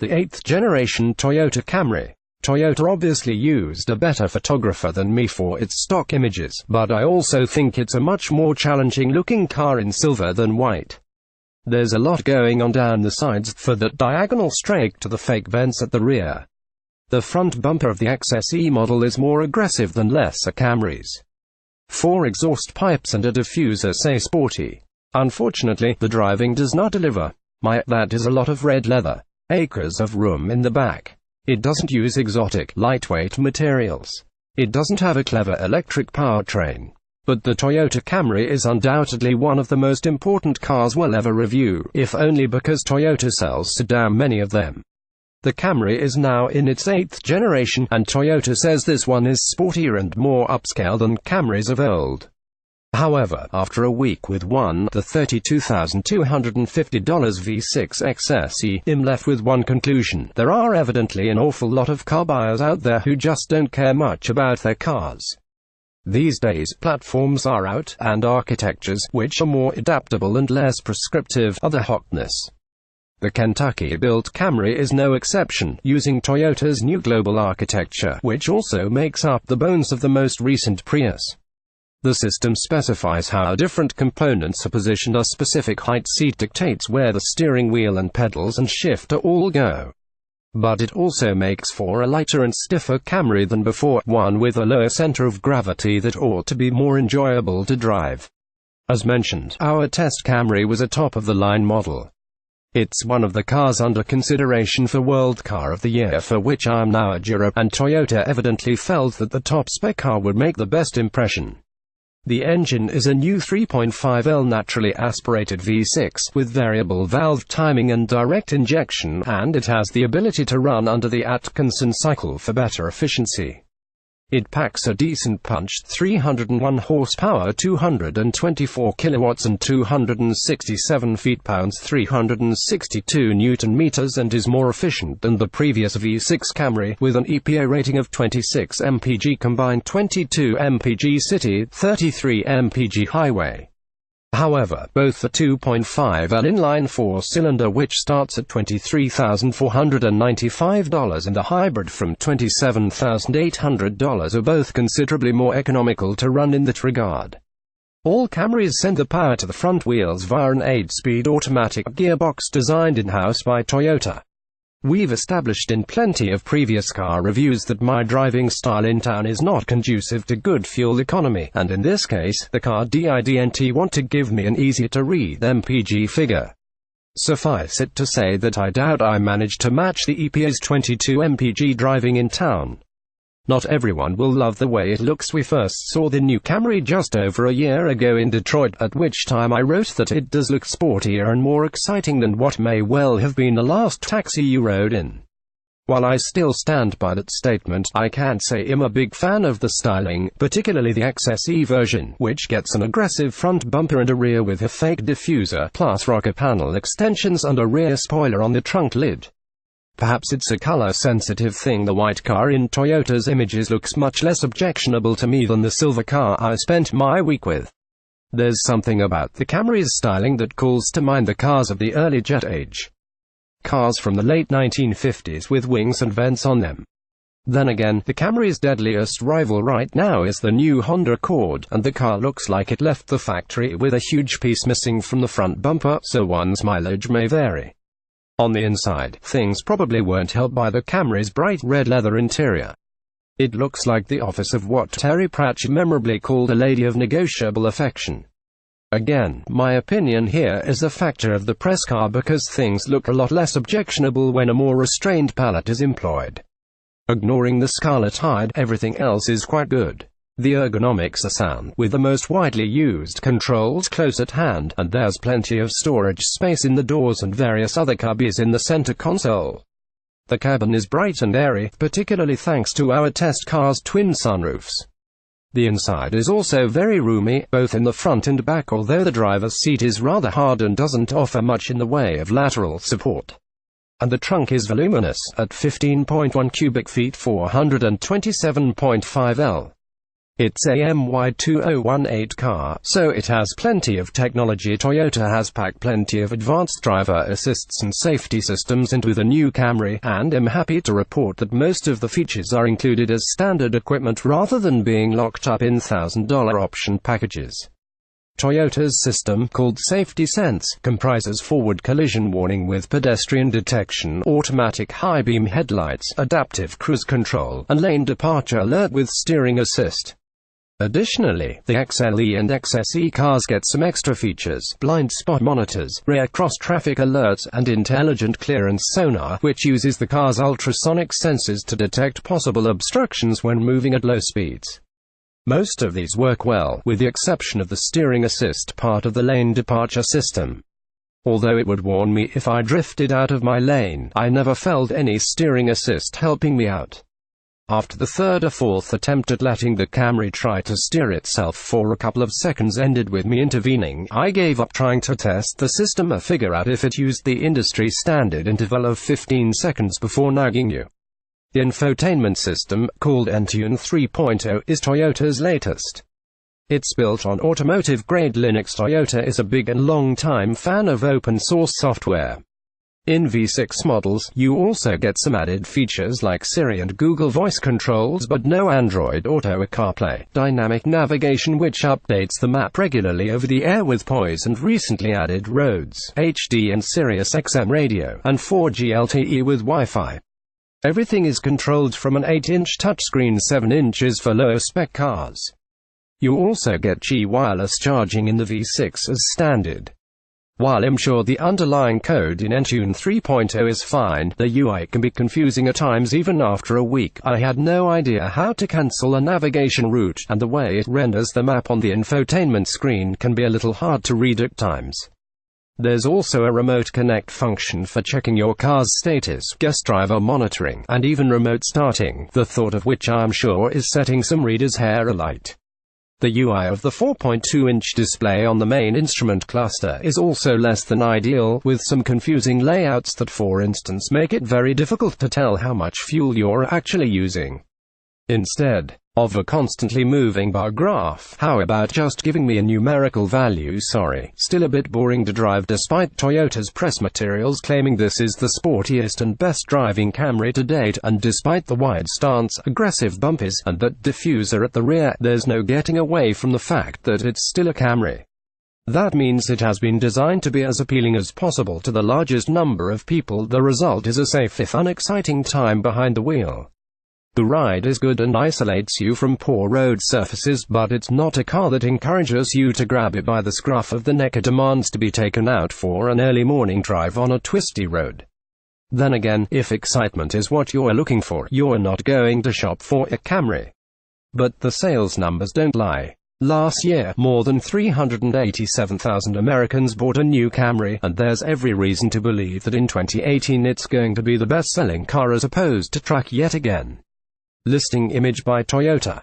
The 8th generation Toyota Camry. Toyota obviously used a better photographer than me for its stock images, but I also think it's a much more challenging looking car in silver than white. There's a lot going on down the sides, for that diagonal strake to the fake vents at the rear. The front bumper of the XSE model is more aggressive than lesser Camrys. 4 exhaust pipes and a diffuser say sporty. Unfortunately, the driving does not deliver. That is a lot of red leather. Acres of room in the back. It doesn't use exotic, lightweight materials. It doesn't have a clever electric powertrain. But the Toyota Camry is undoubtedly one of the most important cars we'll ever review, if only because Toyota sells so damn many of them. The Camry is now in its 8th generation, and Toyota says this one is sportier and more upscale than Camrys of old. However, after a week with the $32,250 V6 XSE, I'm left with one conclusion: there are evidently an awful lot of car buyers out there who just don't care much about their cars. These days, platforms are out, and architectures, which are more adaptable and less prescriptive, are the hotness. The Kentucky-built Camry is no exception, using Toyota's new global architecture, which also makes up the bones of the most recent Prius. The system specifies how different components are positioned. A specific height seat dictates where the steering wheel and pedals and shifter all go. But it also makes for a lighter and stiffer Camry than before, one with a lower center of gravity that ought to be more enjoyable to drive. As mentioned, our test Camry was a top-of-the-line model. It's one of the cars under consideration for World Car of the Year, for which I'm now a juror, and Toyota evidently felt that the top-spec car would make the best impression. The engine is a new 3.5L naturally aspirated V6, with variable valve timing and direct injection, and it has the ability to run under the Atkinson cycle for better efficiency. It packs a decent punch: 301 horsepower, 224 kilowatts and 267 feet-pounds, 362 Newton-meters, and is more efficient than the previous V6 Camry, with an EPA rating of 26 mpg combined, 22 mpg city, 33 mpg highway. However, both the 2.5L inline 4-cylinder, which starts at $23,495, and the hybrid from $27,800 are both considerably more economical to run in that regard. All Camrys send the power to the front wheels via an 8-speed automatic gearbox designed in-house by Toyota. We've established in plenty of previous car reviews that my driving style in town is not conducive to good fuel economy, and in this case, the car didn't want to give me an easy-to-read MPG figure. Suffice it to say that I doubt I managed to match the EPA's 22 mpg driving in town. Not everyone will love the way it looks. We first saw the new Camry just over a year ago in Detroit, at which time I wrote that it does look sportier and more exciting than what may well have been the last taxi you rode in. While I still stand by that statement, I can't say I'm a big fan of the styling, particularly the XSE version, which gets an aggressive front bumper and a rear with a fake diffuser, plus rocker panel extensions and a rear spoiler on the trunk lid. Perhaps it's a color-sensitive thing. The white car in Toyota's images looks much less objectionable to me than the silver car I spent my week with. There's something about the Camry's styling that calls to mind the cars of the early jet age. Cars from the late 1950s with wings and vents on them. Then again, the Camry's deadliest rival right now is the new Honda Accord, and the car looks like it left the factory with a huge piece missing from the front bumper, so one's mileage may vary. On the inside, things probably weren't helped by the Camry's bright red leather interior. It looks like the office of what Terry Pratchett memorably called a lady of negotiable affection. Again, my opinion here is a factor of the press car, because things look a lot less objectionable when a more restrained palette is employed. Ignoring the scarlet hide, everything else is quite good. The ergonomics are sound, with the most widely used controls close at hand, and there's plenty of storage space in the doors and various other cubbies in the center console. The cabin is bright and airy, particularly thanks to our test car's twin sunroofs. The inside is also very roomy, both in the front and back, although the driver's seat is rather hard and doesn't offer much in the way of lateral support. And the trunk is voluminous, at 15.1 cubic feet, 427.5 L. It's a MY2018 car, so it has plenty of technology. Toyota has packed plenty of advanced driver assists and safety systems into the new Camry, and I'm happy to report that most of the features are included as standard equipment rather than being locked up in $1,000 option packages. Toyota's system, called Safety Sense, comprises forward collision warning with pedestrian detection, automatic high-beam headlights, adaptive cruise control, and lane departure alert with steering assist. Additionally, the XLE and XSE cars get some extra features: blind spot monitors, rear cross-traffic alerts, and intelligent clearance sonar, which uses the car's ultrasonic sensors to detect possible obstructions when moving at low speeds. Most of these work well, with the exception of the steering assist part of the lane departure system. Although it would warn me if I drifted out of my lane, I never felt any steering assist helping me out. After the third or fourth attempt at letting the Camry try to steer itself for a couple of seconds ended with me intervening, I gave up trying to test the system or figure out if it used the industry standard interval of 15 seconds before nagging you. The infotainment system, called Entune 3.0, is Toyota's latest. It's built on automotive-grade Linux. Toyota is a big and long-time fan of open-source software. In V6 models, you also get some added features like Siri and Google Voice controls, but no Android Auto or CarPlay, dynamic navigation which updates the map regularly over the air with poise, and recently added roads, HD and Sirius XM radio, and 4G LTE with Wi-Fi. Everything is controlled from an 8-inch touchscreen, 7 inches for low-spec cars. You also get Qi wireless charging in the V6 as standard. While I'm sure the underlying code in Entune 3.0 is fine, the UI can be confusing at times even after a week. I had no idea how to cancel a navigation route, and the way it renders the map on the infotainment screen can be a little hard to read at times. There's also a remote connect function for checking your car's status, guest driver monitoring, and even remote starting, the thought of which I'm sure is setting some readers' hair alight. The UI of the 4.2-inch display on the main instrument cluster is also less than ideal, with some confusing layouts that, for instance, make it very difficult to tell how much fuel you're actually using. Instead of a constantly moving bar graph, how about just giving me a numerical value? Sorry, still a bit boring to drive despite Toyota's press materials claiming this is the sportiest and best driving Camry to date, and despite the wide stance, aggressive bumpers, and that diffuser at the rear, there's no getting away from the fact that it's still a Camry. That means it has been designed to be as appealing as possible to the largest number of people. The result is a safe if unexciting time behind the wheel. The ride is good and isolates you from poor road surfaces, but it's not a car that encourages you to grab it by the scruff of the neck or demands to be taken out for an early morning drive on a twisty road. Then again, if excitement is what you're looking for, you're not going to shop for a Camry. But the sales numbers don't lie. Last year, more than 387,000 Americans bought a new Camry, and there's every reason to believe that in 2018 it's going to be the best-selling car as opposed to truck yet again. Listing image by Toyota.